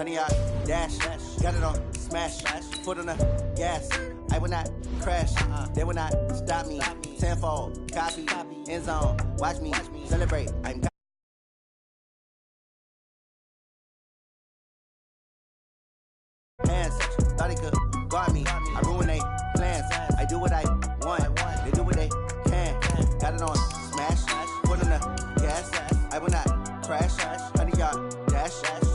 100 yard dash, got it on smash, foot on the gas. I will not crash, they will not stop me. Tenfold, copy, end zone, watch me celebrate. I'm hands, thought he could guard me. I ruin they plans. I do what I want, they do what they can. Got it on smash, foot on the gas. I will not crash, 100 yard dash,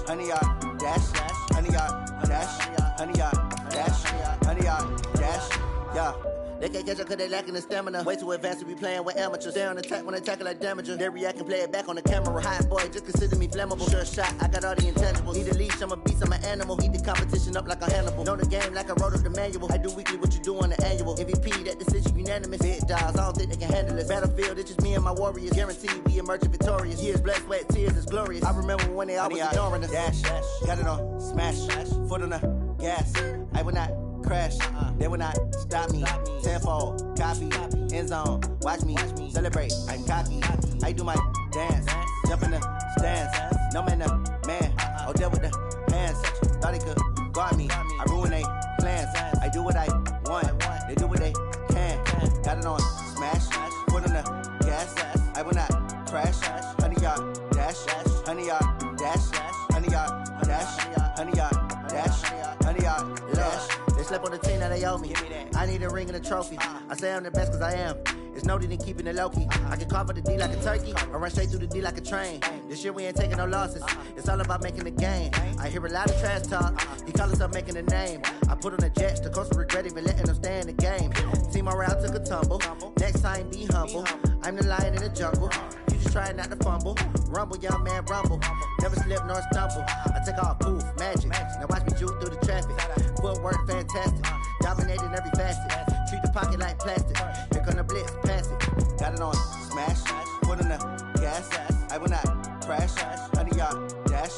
100 yard dash, 100 yard dash, 100 yard dash, 100 yard dash, yeah. They can't catch up cause they lacking the stamina. Way too advanced to be playing with amateurs. Stay on attack when they tackle like damager. They react and play it back on the camera. Hot boy, just consider me flammable. Sure shot, I got all the intangibles. Need a leash, I'm a beast, I'm an animal. Heat the competition up like a Hannibal. Know the game like I wrote up the manual. I do weekly what you do on the annual. MVP, that decision unanimous. Big dogs, I don't think they can handle this. Battlefield, it's just me and my warriors. Guaranteed we emerge victorious. Years, blood, sweat, tears, it's glorious. I remember when they always ignoring us. Dash, got it on smash, foot on the gas. I will not crash, they will not stop me. Tenfold, copy, end zone, watch me celebrate. I'm cocky, I do my dance, jump in the stands. No man, man, oh there with the hands. Thought he could guard me, I ruin they plans. I do what I want, they do what they can. Got it on smash, foot on the gas. I will not crash, 100 yard dash, 100 yard dash, 100 yard dash, 100 yard dash, 100 yard dash. They slept on the team that they owe me. I need a ring and a trophy. I say I'm the best cause I am. It's no need in keeping it low-key. I can carve up the D like a turkey or run straight through the D like a train. This year we ain't taking no losses. It's all about making the game. I hear a lot of trash talk. He call himself making a name. I put on the Jets. The coach will regret even letting them stay in the game. Team morale took a tumble. Next time be humble. I'm the lion in the jungle. You just try not to fumble. Rumble, young man, rumble. Never slip nor stumble. I take off, poof, magic. Now watch me juke through the traffic. Footwork fantastic. Dominating every facet. Treat the pocket like plastic. Here come the blitz, pass it. Got it on smash. Foot on the gas. I will not crash. 100 yard dash.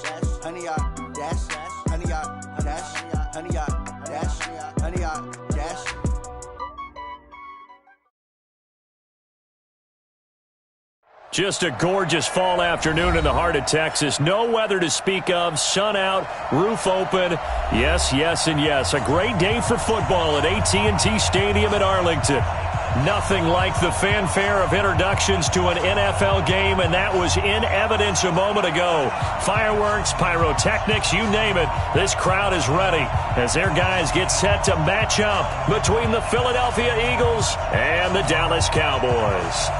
100 yard dash. 100 yard dash. 100 yard dash. 100 yard dash. Just a gorgeous fall afternoon in the heart of Texas. No weather to speak of. Sun out, roof open. Yes, yes, and yes. A great day for football at AT&T Stadium in Arlington. Nothing like the fanfare of introductions to an NFL game, and that was in evidence a moment ago. Fireworks, pyrotechnics, you name it. This crowd is ready as their guys get set to match up between the Philadelphia Eagles and the Dallas Cowboys.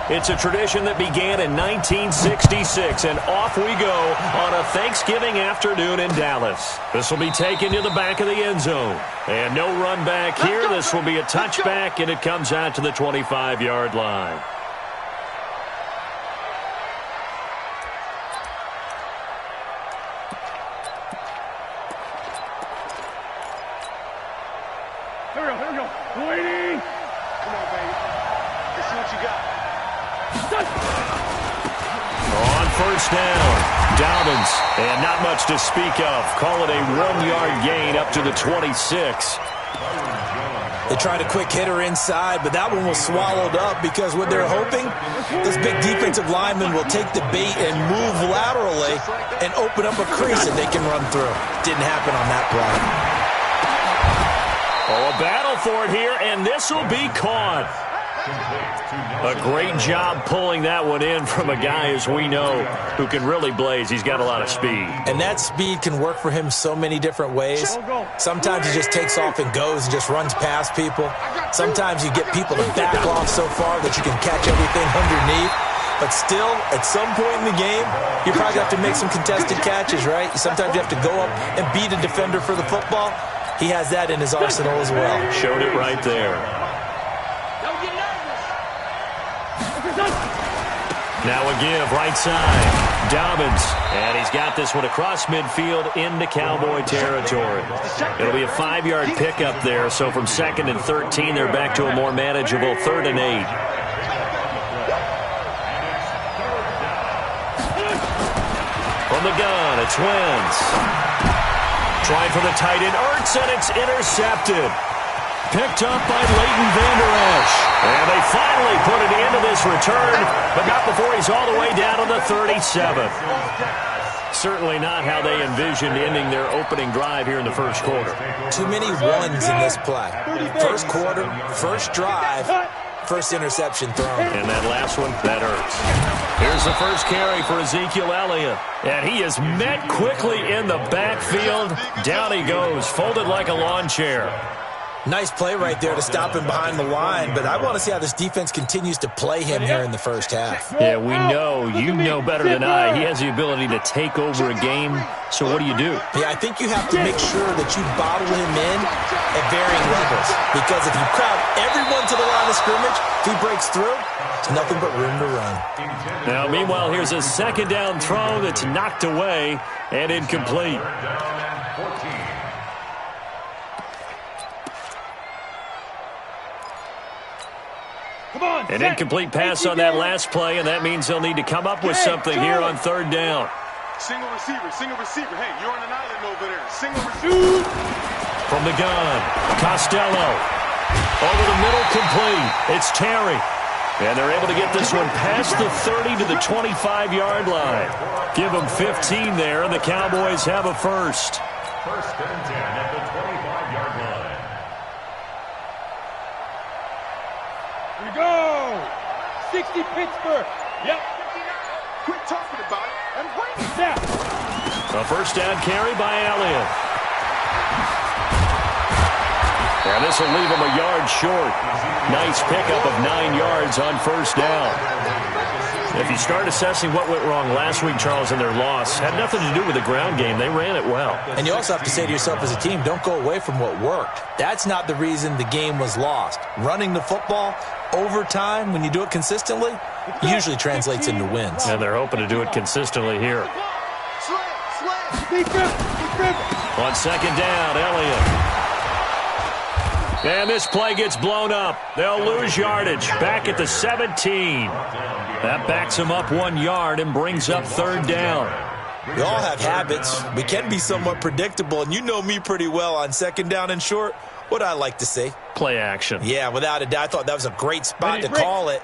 It's a tradition that began in 1966, and off we go on a Thanksgiving afternoon in Dallas. This will be taken to the back of the end zone. And no run back here. This will be a touchback, and it comes out to the 25-yard line. Here we go. Waiting. Come on, baby. Let's see what you got. On first down, Dobbins, and not much to speak of. Call it a 1-yard gain up to the 26. They tried a quick hitter inside, but that one was swallowed up because what they're hoping, this big defensive lineman will take the bait and move laterally and open up a crease that they can run through. Didn't happen on that play. Oh, a battle for it here, and this will be caught. A great job pulling that one in from a guy, as we know, who can really blaze. He's got a lot of speed. And that speed can work for him so many different ways. Sometimes he just takes off and goes and just runs past people. Sometimes you get people to back off so far that you can catch everything underneath. But still, at some point in the game, you probably have to make some contested catches, right? Sometimes you have to go up and beat a defender for the football. He has that in his arsenal as well. Showed it right there. Now a give, right side. Dobbins, and he's got this one across midfield into Cowboy territory. It'll be a 5-yard pickup there, so from 2nd and 13, they're back to a more manageable 3rd and 8. From the gun, it's Wentz. Trying for the tight end, Ertz, and it's intercepted. Picked up by Leighton Vander Esch. And they finally put it into this return, but not before he's all the way down to the 37th. Certainly not how they envisioned ending their opening drive here in the first quarter. Too many ones in this play. First quarter, first drive, first interception thrown. And that last one, that hurts. Here's the first carry for Ezekiel Elliott. And he is met quickly in the backfield. Down he goes, folded like a lawn chair. Nice play right there to stop him behind the line, but I want to see how this defense continues to play him here in the first half. Yeah, we know. You know better than I. He has the ability to take over a game, so what do you do? Yeah, I think you have to make sure that you bottle him in at varying levels, because if you crowd everyone to the line of scrimmage, if he breaks through, there's nothing but room to run. Now, meanwhile, here's a 2nd down throw that's knocked away and incomplete. An incomplete pass on that last play, and that means they'll need to come up with something here on 3rd down. Single receiver. Hey, you're on an island over there. Single receiver. From the gun, Costello. Over the middle, complete. It's Terry. And they're able to get this one past the 30 to the 25-yard line. Give them 15 there, and the Cowboys have a first. 1st and 10 at the 25-yard line. Here we go. 60 Pittsburgh. Yep. Quit talking about it and bring it down. A 1st down carry by Elliott. And this will leave him a yard short. Nice pickup of 9 yards on 1st down. If you start assessing what went wrong last week, Charles, in their loss, had nothing to do with the ground game. They ran it well. And you also have to say to yourself as a team, don't go away from what worked. That's not the reason the game was lost. Running the football over time, when you do it consistently, usually translates into wins. And they're hoping to do it consistently here. On 2nd down, Elliott. And this play gets blown up. They'll lose yardage. Back at the 17. That backs them up 1 yard and brings up 3rd down. We all have habits. We can be somewhat predictable, and you know me pretty well on 2nd down and short. What I like to see? Play action. Yeah, without a doubt. I thought that was a great spot to call it.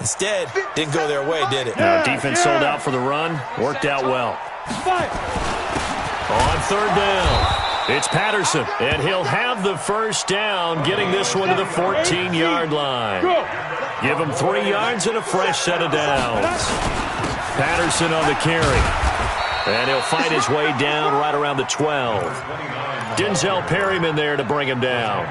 Instead, didn't go their way, did it? Now, defense sold out for the run. Worked out well. On 3rd down. It's Patterson, and he'll have the 1st down, getting this one to the 14-yard line. Give him 3 yards and a fresh set of downs. Patterson on the carry. And he'll fight his way down right around the 12. Denzel Perryman there to bring him down.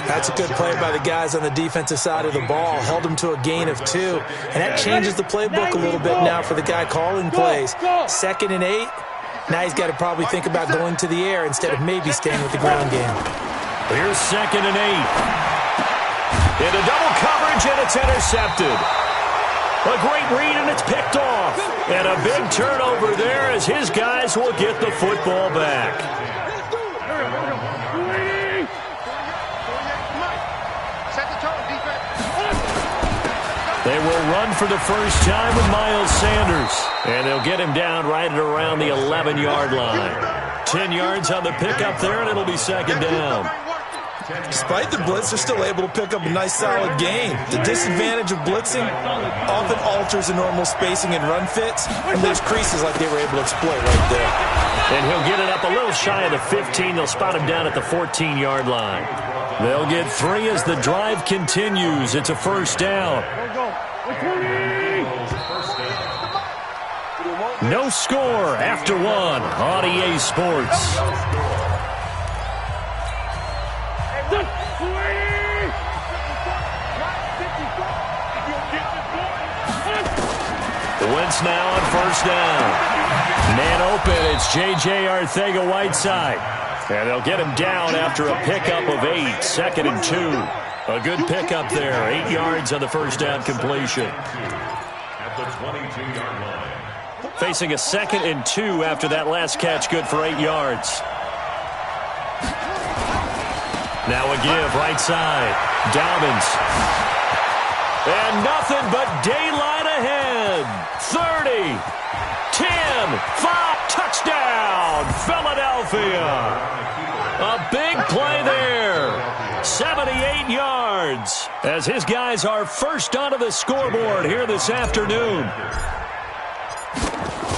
That's a good play by the guys on the defensive side of the ball. Held him to a gain of 2. And that changes the playbook a little bit now for the guy calling plays. 2nd and 8. Now he's got to probably think about going to the air instead of maybe staying with the ground game. Here's 2nd and 8. Into double coverage, and it's intercepted. A great read, and it's picked off. And a big turnover there as his guys will get the football back. They will run for the first time with Miles Sanders. And they'll get him down right at around the 11-yard line. 10 yards on the pickup there, and it'll be 2nd down. Despite the blitz, they're still able to pick up a nice, solid gain. The disadvantage of blitzing often alters the normal spacing and run fits, and there's creases like they were able to exploit right there. And he'll get it up a little shy of the 15. They'll spot him down at the 14-yard line. They'll get 3 as the drive continues. It's a 1st down. No score after 1 on EA Sports. The Wentz now on 1st down. Man open, it's J.J. Arcega-Whiteside. And they'll get him down after a pickup of 8, 2nd and 2. A good pickup there, 8 yards on the 1st down completion. At the 22-yard line. facing a 2nd and 2 after that last catch, good for 8 yards. Now a give, right side. Dobbins. And nothing but daylight ahead. 30, 10, 5, touchdown, Philadelphia. A big play there. 78 yards as his guys are first onto the scoreboard here this afternoon.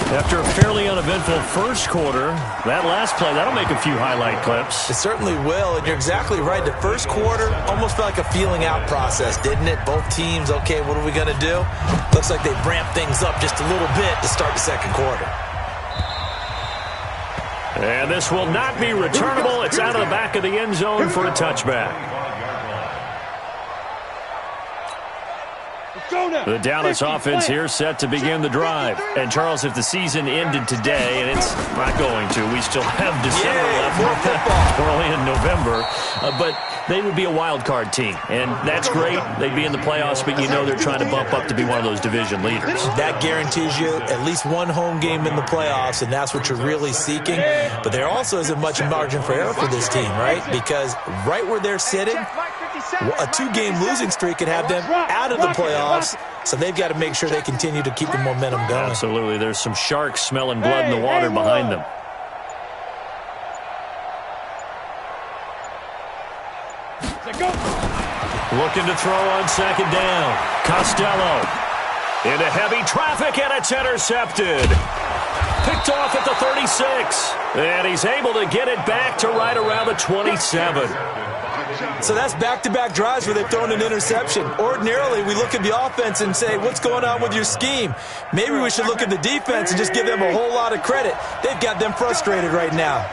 After a fairly uneventful first quarter, that last play, that'll make a few highlight clips. It certainly will, and you're exactly right. The first quarter almost felt like a feeling out process, didn't it? Both teams, okay, what are we going to do? Looks like they've ramped things up just a little bit to start the second quarter. And this will not be returnable. It's out of the back of the end zone for a touchback. The Dallas offense here set to begin the drive. And, Charles, if the season ended today, and it's not going to, we still have December left. We're only in November. But they would be a wild card team. And that's great. They'd be in the playoffs, but you know they're trying to bump up to be one of those division leaders. That guarantees you at least one home game in the playoffs, and that's what you're really seeking. But there also isn't much margin for error for this team, right? Because right where they're sitting, a 2-game losing streak could have them out of the playoffs, so they've got to make sure they continue to keep the momentum going. Absolutely. There's some sharks smelling blood in the water behind them. Looking to throw on second down. Costello into heavy traffic, and it's intercepted. Picked off at the 36, and he's able to get it back to right around the 27. So that's back-to-back drives where they've thrown an interception. Ordinarily, we look at the offense and say, what's going on with your scheme? Maybe we should look at the defense and just give them a whole lot of credit. They've got them frustrated right now.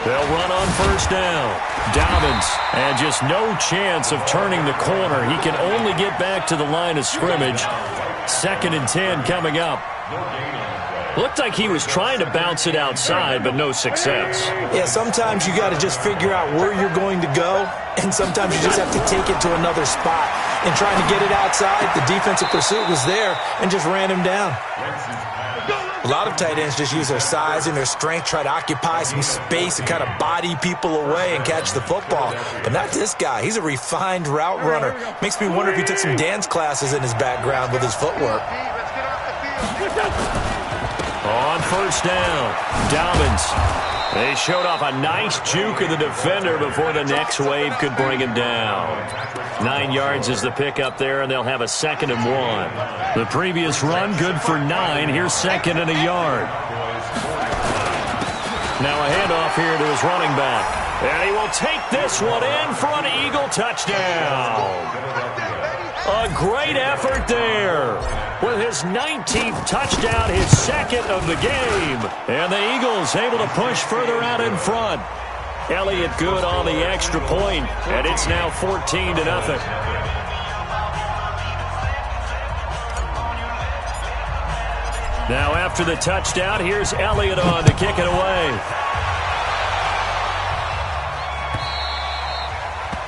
They'll run on first down. Dobbins, and just no chance of turning the corner. He can only get back to the line of scrimmage. 2nd and 10 coming up. Looked like he was trying to bounce it outside, but no success. Yeah, sometimes you got to just figure out where you're going to go, and sometimes you just have to take it to another spot. And trying to get it outside, the defensive pursuit was there and just ran him down. A lot of tight ends just use their size and their strength, try to occupy some space and kind of body people away and catch the football. But not this guy. He's a refined route runner. Makes me wonder if he took some dance classes in his background with his footwork. On first down, Dobbins. They showed off a nice juke of the defender before the next wave could bring him down. 9 yards is the pickup there, and they'll have a 2nd and 1. The previous run, good for 9. Here's 2nd and a yard. Now a handoff here to his running back. And he will take this one in for an Eagle touchdown. A great effort there. With his 19th touchdown, his 2nd of the game. And the Eagles able to push further out in front. Elliott good on the extra point, and it's now 14-0. Now after the touchdown, here's Elliott on to kick it away.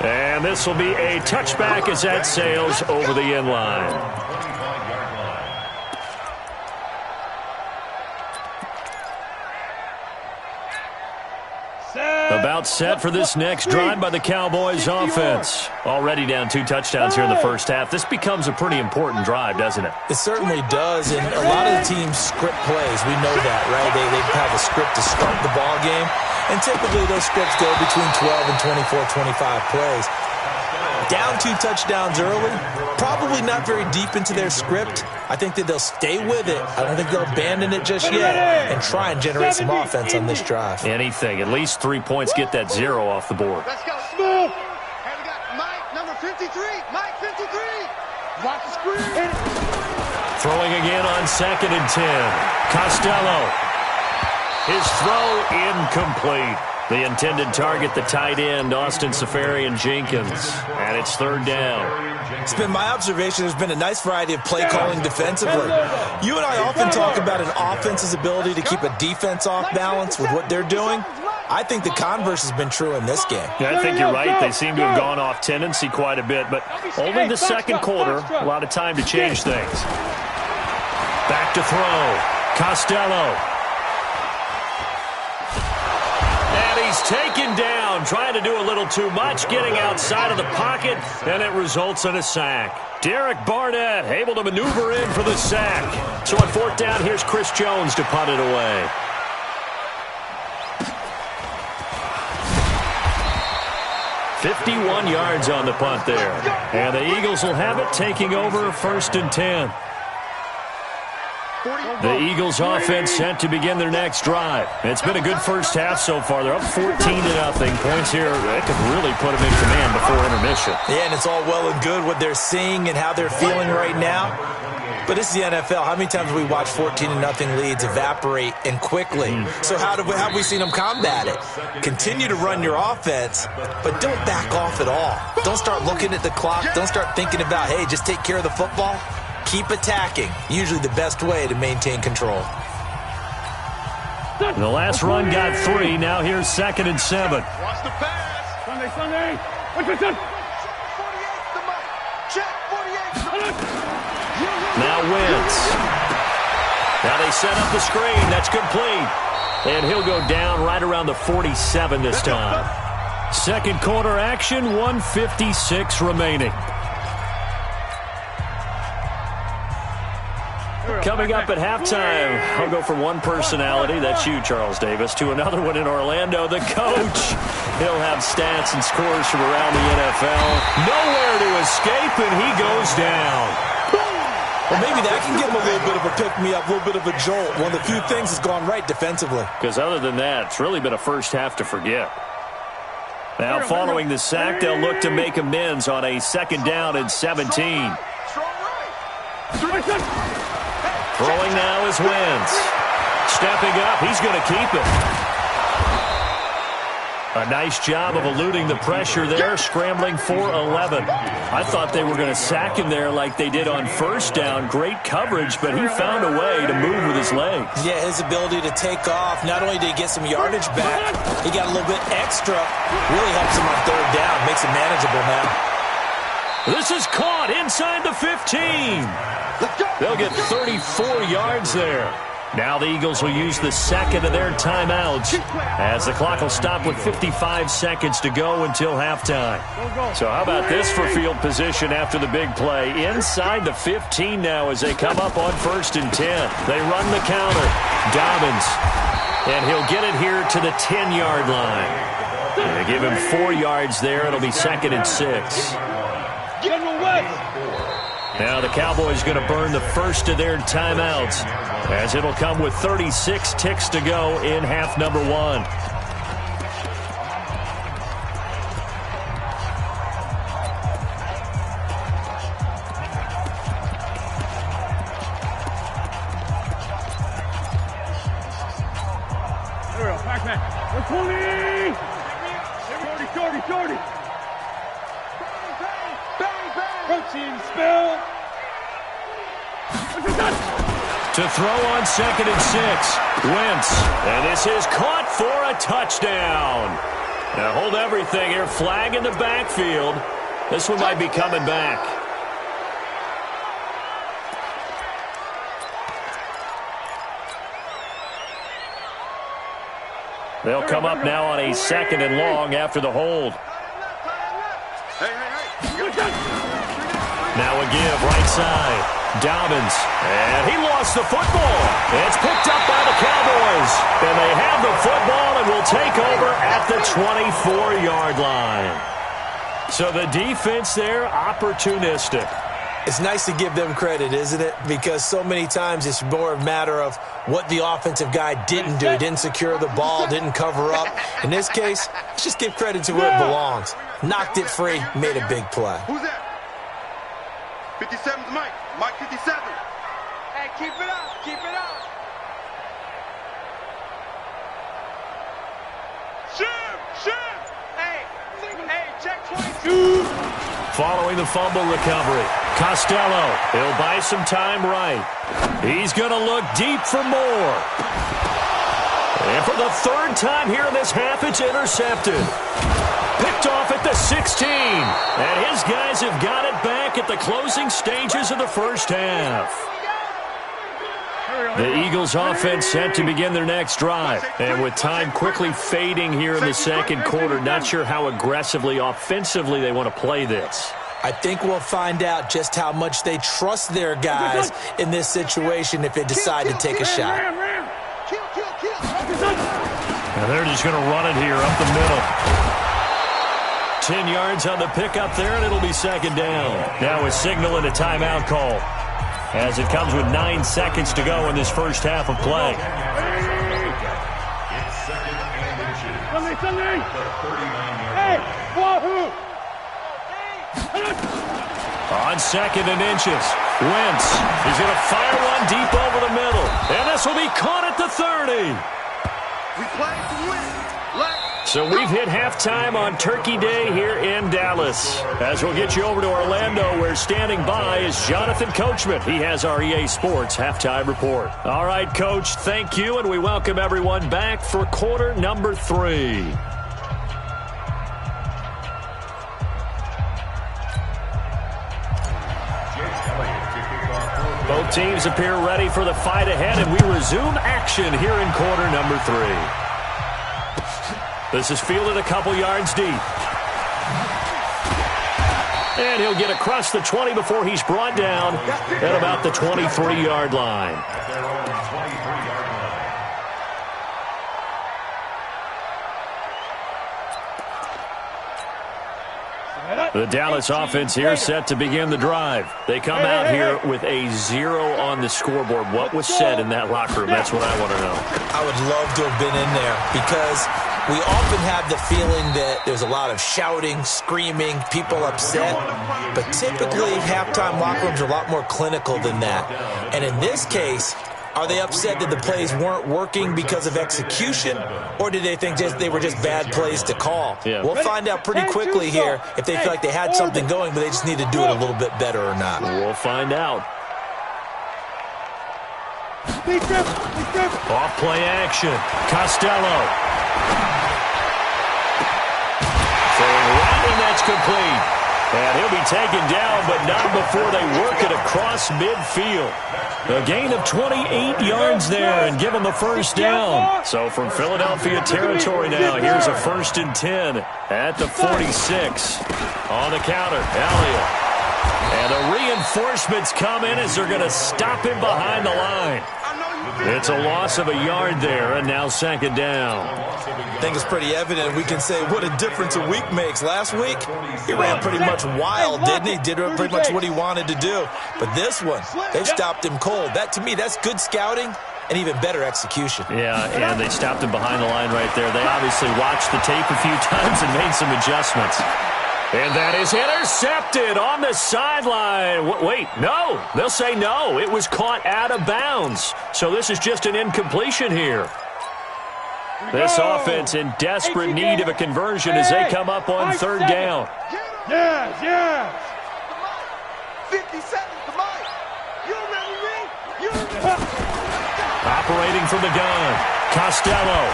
And this will be a touchback as that sails over the end line. About set for this next drive by the Cowboys offense. Already down 2 touchdowns here in the first half. This becomes a pretty important drive, doesn't it? It certainly does, and a lot of the teams script plays. We know that, right? They have a script to start the ball game, and typically those scripts go between 12 and 24, 25 plays. Down 2 touchdowns early, probably not very deep into their script. I think that they'll stay with it. I don't think they'll abandon it just yet and try and generate some offense on this drive. Anything. At least 3 points, get that 0 off the board. Let's go. Smooth. And we got Mike, number 53. Mike, 53. Watch the screen. Throwing again on 2nd and 10. Costello. His throw incomplete. The intended target, the tight end, Austin Safarian-Jenkins. And it's 3rd down. It's been my observation there's been a nice variety of play calling defensively. You and I often talk about an offense's ability to keep a defense off balance with what they're doing. I think the converse has been true in this game. Yeah, I think you're right. They seem to have gone off tendency quite a bit, but only the second quarter, a lot of time to change things. Back to throw. Costello. And he's taken down, trying to do a little too much, getting outside of the pocket, and it results in a sack. Derek Barnett able to maneuver in for the sack. So on fourth down, here's Chris Jones to punt it away. "51 yards on the punt there. And the Eagles will have it, taking over 1st and 10. The Eagles offense set to begin their next drive. It's been a good first half so far. They're up 14-0. Points here, they could really put them in command before intermission. Yeah, and it's all well and good what they're seeing and how they're feeling right now. But this is the NFL. How many times have we watched 14-0 leads evaporate and quickly? So how have we seen them combat it? Continue to run your offense, but don't back off at all. Don't start looking at the clock. Don't start thinking about, hey, just take care of the football. Keep attacking. Usually the best way to maintain control. The last run got 3. Now here's 2nd and 7. Watch the pass. Sunday. What's your son? Now Wentz. Now they set up the screen. That's complete. And he'll go down right around the 47 this time. Second quarter action, 1:56 remaining. Coming up at halftime, I'll go from one personality, that's you, Charles Davis, to another one in Orlando, the coach. He'll have stats and scores from around the NFL. Nowhere to escape, and he goes down. Well, maybe that can give him a little bit of a pick-me-up, a little bit of a jolt. One of the few things that's gone right defensively. Because other than that, it's really been a first half to forget. Now, following the sack, they'll look to make amends on a 2nd down and 17. Throwing now is Wentz. Stepping up, he's going to keep it. A nice job of eluding the pressure there, scrambling for 11. I thought they were going to sack him there like they did on 1st down. Great coverage, but he found a way to move with his legs. Yeah, his ability to take off. Not only did he get some yardage back, he got a little bit extra. Really helps him on 3rd down. Makes it manageable now. This is caught inside the 15. They'll get 34 yards there. Now the Eagles will use the 2nd of their timeouts as the clock will stop with 55 seconds to go until halftime. So how about this for field position after the big play? Inside the 15 now as they come up on 1st and 10. They run the counter. Dobbins. And he'll get it here to the 10-yard line. They give him 4 yards there. It'll be 2nd and 6. Now the Cowboys going to burn the first of their timeouts as it'll come with 36 ticks to go in half number 1. There we go, Pac-Man. 120! Shorty! Protein spill! To throw on 2nd and 6. Wentz. And this is caught for a touchdown. Now hold everything here. Flag in the backfield. This one might be coming back. They'll come up now on a 2nd and long after the hold. Now a give, right side. Dobbins, and he lost the football. It's picked up by the Cowboys, and they have the football and will take over at the 24-yard line. So the defense there, opportunistic. It's nice to give them credit, isn't it? Because so many times it's more a matter of what the offensive guy didn't do. He didn't secure the ball, didn't cover up. In this case, let's just give credit to where it belongs. Knocked it free, made a big play. Who's that? 57's Mike. Mike 57. Hey, keep it up. Keep it up. Shoot. Hey, check 22. Following the fumble recovery, Costello, he'll buy some time right. He's going to look deep for more. And for the 3rd time here in this half, it's intercepted. Picked off at the 16. And his guys have got it back at the closing stages of the first half. The Eagles offense set to begin their next drive. And with time quickly fading here in the second quarter, not sure how aggressively, offensively they want to play this. I think we'll find out just how much they trust their guys in this situation if they decide to take a shot. Now they're just going to run it here up the middle. 10 yards on the pickup there, and it'll be second down. Now a signal and a timeout call, as it comes with 9 seconds to go in this first half of play. It's second and inches. Hey, wahoo! On second and inches, Wentz is going to fire one deep over the middle, and this will be caught at the 30. We play to win. So we've hit halftime on Turkey Day here in Dallas. As we'll get you over to Orlando, where standing by is Jonathan Coachman. He has our EA Sports halftime report. All right, Coach, thank you, and we welcome everyone back for quarter number 3. Both teams appear ready for the fight ahead, and we resume action here in quarter number 3. This is fielded a couple yards deep. And he'll get across the 20 before he's brought down at about the 23-yard line. At their own 23-yard line. The Dallas offense here set to begin the drive. They come out here with a 0 on the scoreboard. What was said in that locker room? That's what I want to know. I would love to have been in there because we often have the feeling that there's a lot of shouting, screaming, people upset. But typically, halftime locker rooms are a lot more clinical than that. And in this case, are they upset that the plays weren't working because of execution, or did they think they were just bad plays to call? Yeah. We'll find out pretty quickly here if they feel like they had something going, but they just need to do it a little bit better or not. We'll find out. Off play action. Costello. Throwing right, and that's complete. And he'll be taken down, but not before they work it across midfield. A gain of 28 yards there and give them a first down. So from Philadelphia territory now, here's a 1st and 10 at the 46. On the counter, Elliott. And the reinforcements come in as they're going to stop him behind the line. It's a loss of a yard there, and now second down. I think it's pretty evident. We can say what a difference a week makes. Last week, he ran pretty much wild, didn't he? Did pretty much what he wanted to do. But this one, they stopped him cold. That, to me, that's good scouting and even better execution. Yeah, and they stopped him behind the line right there. They obviously watched the tape a few times and made some adjustments. And that is intercepted on the sideline. Wait, no. They'll say no. It was caught out of bounds. So this is just an incompletion here. This offense in desperate need of a conversion as they come up on third down. Yes. 50 seconds, come on. You ready, Ring? You Operating from the gun, Costello.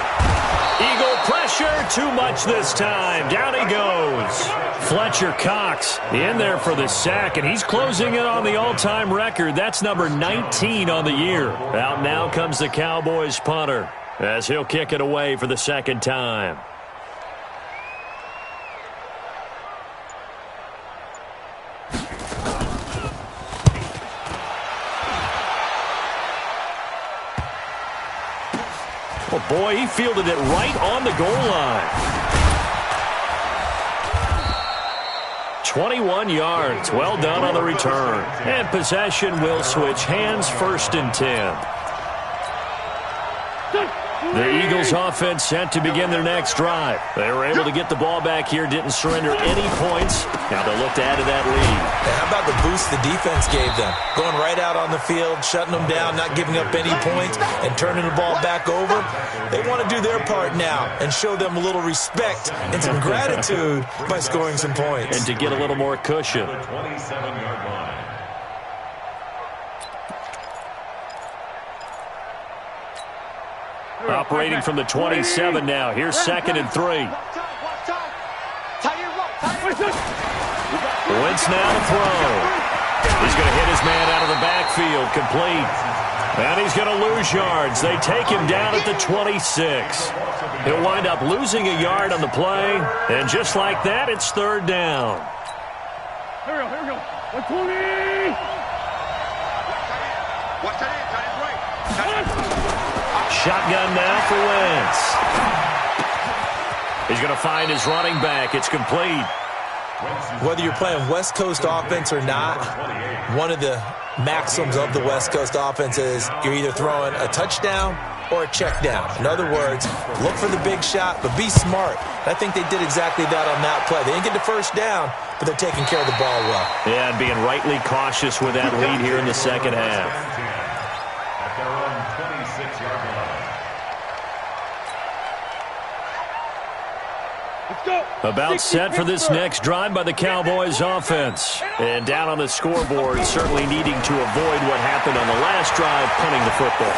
Eagle pressure, too much this time. Down he goes. Fletcher Cox in there for the sack, and he's closing in on the all-time record. That's number 19 on the year. Out now comes the Cowboys punter as he'll kick it away for the second time. Oh, boy, he fielded it right on the goal line. 21 yards. Well done on the return. And possession will switch hands, 1st and 10. The Eagles offense set to begin their next drive. They were able to get the ball back here, didn't surrender any points. Now they'll look to add to that lead. How about the boost the defense gave them? Going right out on the field, shutting them down, not giving up any points, and turning the ball back over. They want to do their part now and show them a little respect and some gratitude by scoring some points. And to get a little more cushion. The 27-yard line. Operating from the 27 now. Here's 2nd and 3. Wentz now to throw. He's going to hit his man out of the backfield. Complete. And he's going to lose yards. They take him down at the 26. He'll wind up losing a yard on the play. And just like that, it's third down. Here we go. 120. Shotgun now for Wentz. He's going to find his running back. It's complete. Whether you're playing West Coast offense or not, one of the maxims of the West Coast offense is you're either throwing a touchdown or a check down. In other words, look for the big shot, but be smart. I think they did exactly that on that play. They didn't get the first down, but they're taking care of the ball well. Yeah, and being rightly cautious with that lead here in the second half. At their own 26-yard line. About set for this next drive by the Cowboys offense. And down on the scoreboard, certainly needing to avoid what happened on the last drive, punting the football.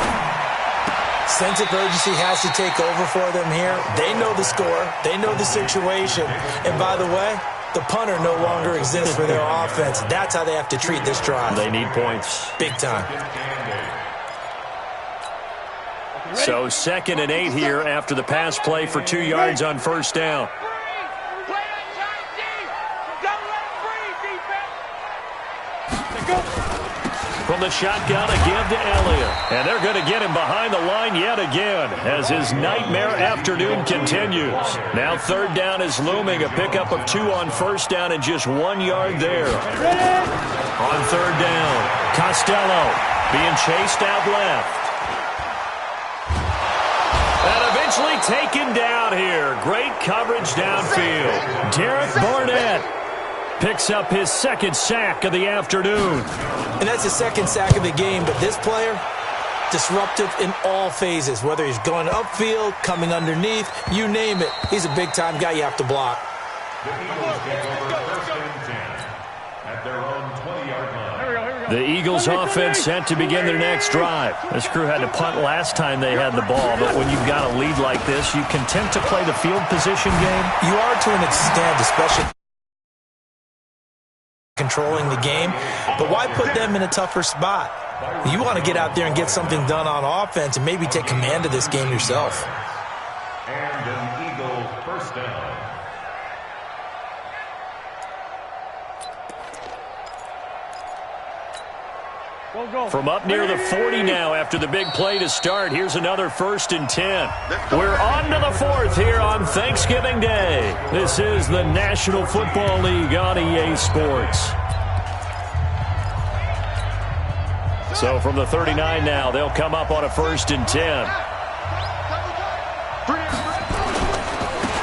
Sense of urgency has to take over for them here. They know the score. They know the situation. And by the way, the punter no longer exists for their offense. That's how they have to treat this drive. They need points. Big time. So 2nd and 8 here after the pass play for 2 yards on first down. From the shotgun, a give to Elliott. And they're going to get him behind the line yet again as his nightmare afternoon continues. Now 3rd down is looming, a pickup of 2 on first down and just 1 yard there. On 3rd down, Costello being chased out left. And eventually taken down here. Great coverage downfield. Derek Barnett picks up his 2nd sack of the afternoon. And that's his 2nd sack of the game, but this player, disruptive in all phases, whether he's going upfield, coming underneath, you name it. He's a big-time guy you have to block. The Eagles take over 1st and 10 at their own 20-yard line. The Eagles offense set to begin their next drive. This crew had to punt last time they had the ball, but when you've got a lead like this, you content to play the field position game? You are to an extent, especially controlling the game, but why put them in a tougher spot? You want to get out there and get something done on offense and maybe take command of this game yourself. And an Eagle 1st down. From up near the 40 now after the big play to start. Here's another 1st and 10. We're on to the 4th here on Thanksgiving Day. This is the National Football League on EA Sports. So from the 39 now, they'll come up on a 1st and 10.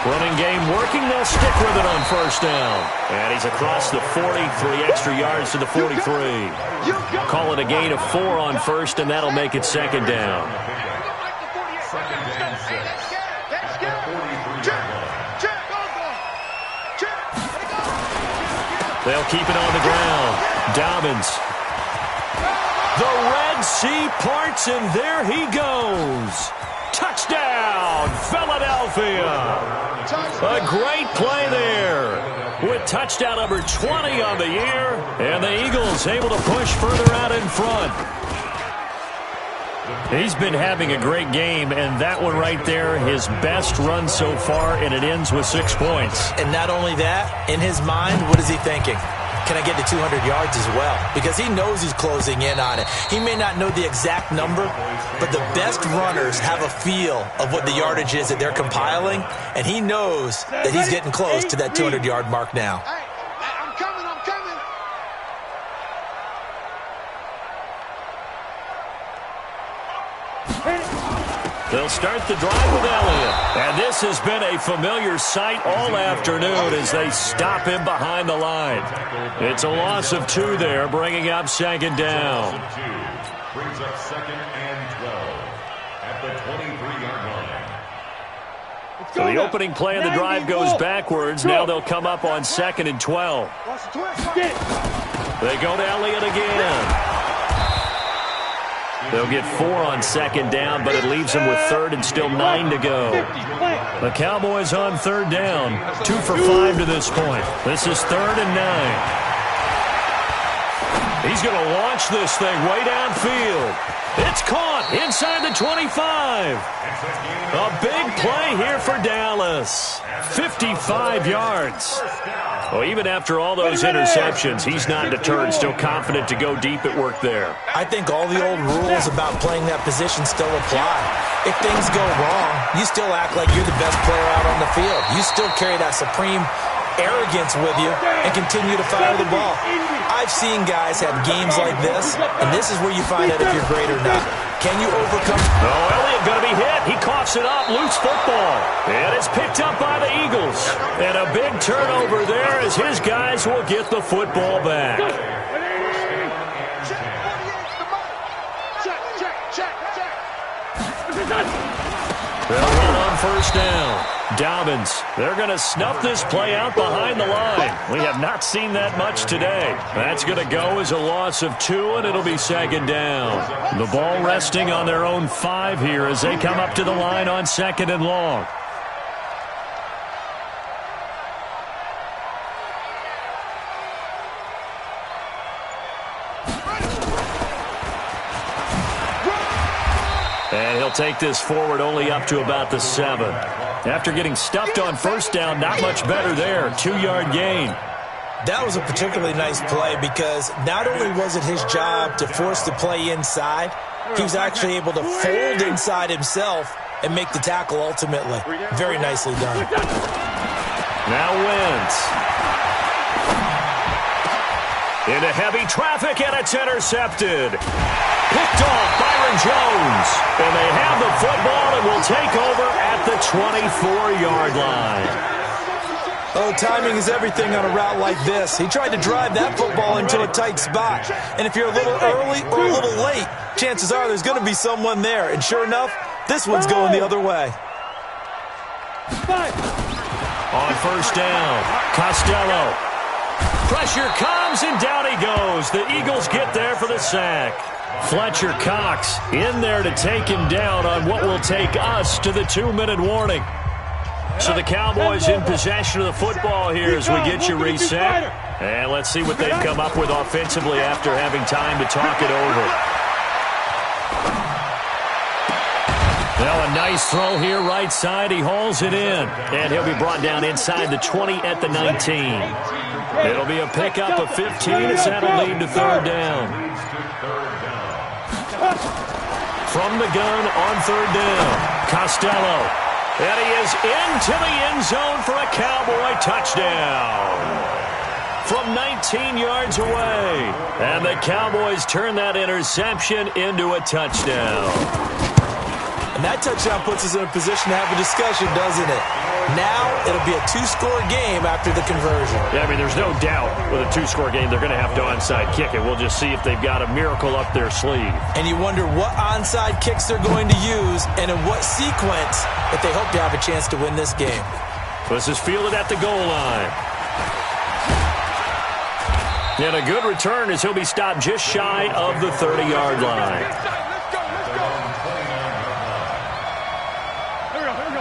Running game working, they'll stick with it on first down. And he's across the 40, 3 extra yards to the 43. Call it a gain of 4 on first, and that'll make it 2nd down. 2nd and 6 at the 43-yard line. They'll keep it on the ground. Dobbins. The Red Sea parts, and there he goes. Touchdown, Philadelphia. A great play there with touchdown number 20 on the year, and the Eagles able to push further out in front. He's been having a great game, and that one right there, his best run so far, and it ends with 6 points. And not only that, in his mind, what is he thinking? Can I get to 200 yards as well? Because he knows he's closing in on it. He may not know the exact number, but the best runners have a feel of what the yardage is that they're compiling, and he knows that he's getting close to that 200-yard mark now. I'm coming. They'll start the drive with Elliott. And this has been a familiar sight all afternoon as they stop him behind the line. It's a loss of 2 there, bringing up 2nd down. Brings up 2nd and 12 at the 23-yard line. So the opening play of the drive goes backwards. Now they'll come up on 2nd and 12. They go to Elliott again. They'll get 4 on 2nd down, but it leaves them with 3rd and still 9 to go. The Cowboys on 3rd down, 2 for 5 to this point. This is 3rd and 9. He's going to launch this thing way downfield. It's caught inside the 25. A big play here for Dallas. 55 yards. Well, even after all those interceptions, he's not deterred, still confident to go deep at work there. I think all the old rules about playing that position still apply. If things go wrong, you still act like you're the best player out on the field. You still carry that supreme arrogance with you and continue to fire the ball. I've seen guys have games like this, and this is where you find out if you're great or not. Can you overcome? Oh, Elliott going to be hit. He coughs it up. Loose football. And it's picked up by the Eagles. And a big turnover there as his guys will get the football back. They'll run on first down. Dobbins, they're going to snuff this play out behind the line. We have not seen that much today. That's going to go as a loss of 2, and it'll be second down. The ball resting on their own 5 here as they come up to the line on second and long. And he'll take this forward only up to about the 7. After getting stuffed on first down, not much better there. 2-yard gain. That was a particularly nice play because not only was it his job to force the play inside, he was actually able to fold inside himself and make the tackle ultimately. Very nicely done. Now Wentz. Into heavy traffic, and it's intercepted. Picked off Byron Jones. And they have the football and will take over at the 24-yard line. Oh, timing is everything on a route like this. He tried to drive that football into a tight spot. And if you're a little early or a little late, chances are there's going to be someone there. And sure enough, this one's going the other way. On first down, Costello. Pressure comes, and down he goes. The Eagles get there for the sack. Fletcher Cox in there to take him down on what will take us to the 2-minute warning. So the Cowboys in possession of the football here as we get you reset. And let's see what they've come up with offensively after having time to talk it over. Now a nice throw here right side. He hauls it in. And he'll be brought down inside the 20 at the 19. It'll be a pickup of 15 as that'll lead to third down. From the gun on third down, Costello. And he is into the end zone for a Cowboy touchdown. From 19 yards away. And the Cowboys turn that interception into a touchdown. And that touchdown puts us in a position to have a discussion, doesn't it? Now it'll be a 2-score game after the conversion. Yeah, I mean, there's no doubt with a 2-score game they're going to have to onside kick it. We'll just see if they've got a miracle up their sleeve. And you wonder what onside kicks they're going to use and in what sequence if they hope to have a chance to win this game. This is fielded at the goal line. And a good return as he'll be stopped just shy of the 30-yard line.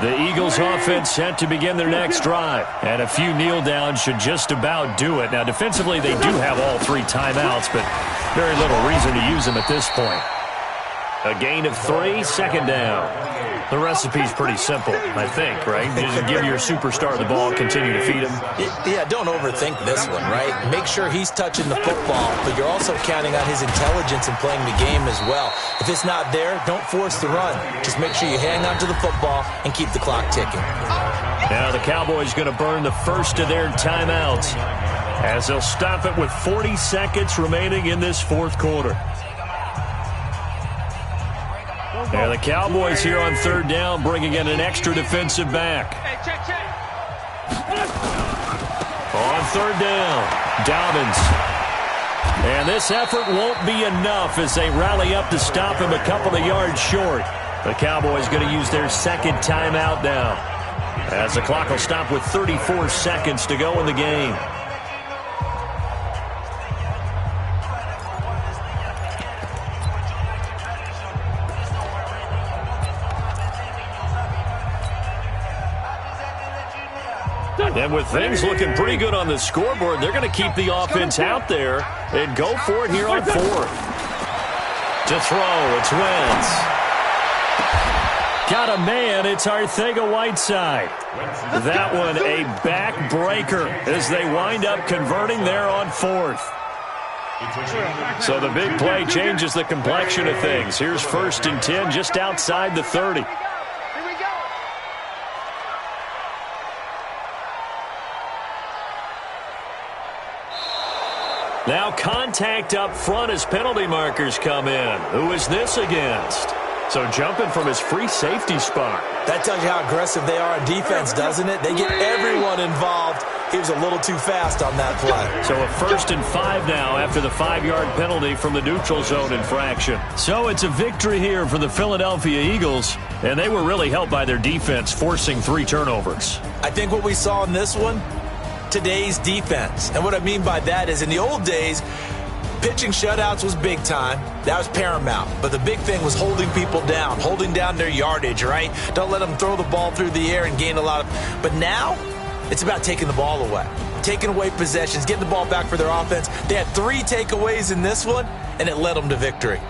The Eagles offense set to begin their next drive. And a few kneel downs should just about do it. Now, defensively, they do have all 3 timeouts, but very little reason to use them at this point. A gain of 3, second down. The recipe's pretty simple, I think, right? You just give your superstar the ball, continue to feed him. Yeah, don't overthink this one, right? Make sure he's touching the football, but you're also counting on his intelligence in playing the game as well. If it's not there, don't force the run. Just make sure you hang on to the football and keep the clock ticking. Now the Cowboys going to burn the first of their timeouts as they'll stop it with 40 seconds remaining in this fourth quarter. And the Cowboys here on third down bringing in an extra defensive back. On third down, Dobbins. And this effort won't be enough as they rally up to stop him a couple of yards short. The Cowboys going to use their second timeout now as the clock will stop with 34 seconds to go in the game. And with things looking pretty good on the scoreboard, they're going to keep the offense out there and go for it here on fourth. To throw, it's Wentz. Got a man, it's Arcega-Whiteside. That one a backbreaker as they wind up converting there on fourth. So the big play changes the complexion of things. Here's 1st and 10 just outside the 30. Now contact up front as penalty markers come in. Who is this against? So jumping from his free safety spot. That tells you how aggressive they are on defense, doesn't it? They get everyone involved. He was a little too fast on that play. So a 1st and 5 now after the 5-yard penalty from the neutral zone infraction. So it's a victory here for the Philadelphia Eagles, and they were really helped by their defense forcing 3 turnovers. I think what we saw in this one, today's defense. And what I mean by that is in the old days, pitching shutouts was big time. That was paramount. But the big thing was holding people down, holding down their yardage, right? Don't let them throw the ball through the air and gain a lot of... But now, it's about taking the ball away, taking away possessions, getting the ball back for their offense. They had 3 takeaways in this one, and it led them to victory.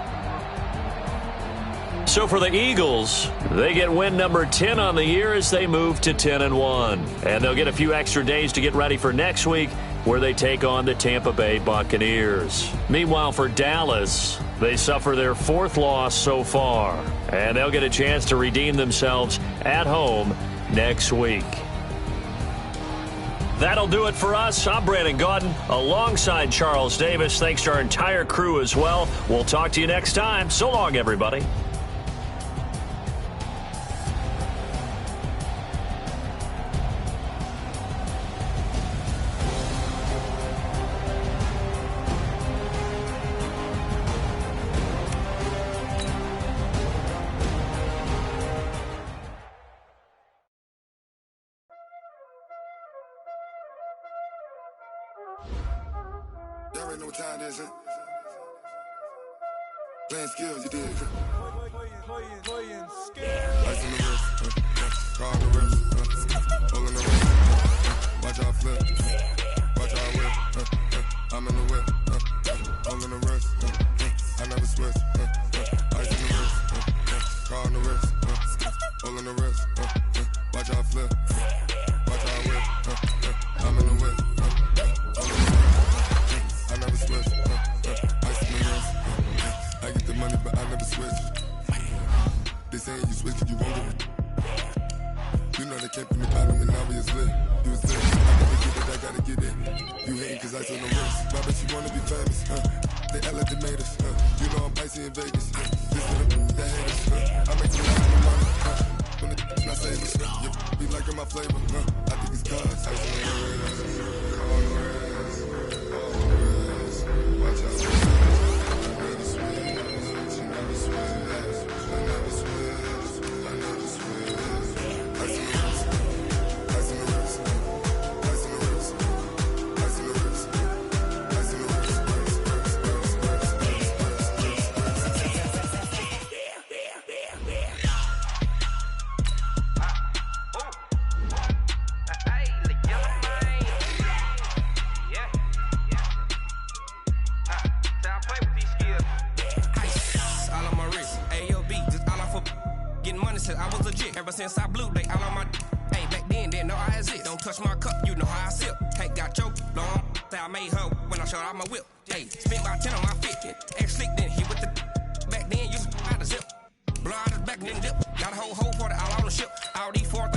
So for the Eagles, they get win number 10 on the year as they move to 10-1. And they'll get a few extra days to get ready for next week, where they take on the Tampa Bay Buccaneers. Meanwhile, for Dallas, they suffer their 4th loss so far, and they'll get a chance to redeem themselves at home next week. That'll do it for us. I'm Brandon Gaudin alongside Charles Davis. Thanks to our entire crew as well. We'll talk to you next time. So long, everybody. Y'all already know what time it is, huh? Playing skills, you did. Ice on the wrist, car on the wrist, hole in the wrist, watch out flip, watch out whip, I'm in the whip, hole in the wrist, I never switch, ice on the wrist, car on the wrist, hole in the wrist, watch out flip, watch out whip, I'm in the whip. I never switch, ice in the wrist. I get the money, but I never switch. They saying you switch, you won't get it. You know they came from the bottom and now we is lit. You was lit, I gotta get it, I gotta get it. You hating cause ice on the wrist. Why bet you wanna be famous, They act like they made us, You know I'm icy in Vegas, This for the that hate us, I make you laugh in the money, When the not famous, You be liking my flavor, I think it's cause ice on the wrist. Watch out. Since I blew, they all on my hey, back then, didn't know I exist. Don't touch my cup, you know how I sip. Hey, got choked, long, say I made her when I showed out my whip. Hey, spent about 10 on my 50. Ex-slick, then hit with the back then, you out the zip. Blow out his back, then dip. Got a whole 40 all on the ship. All these 4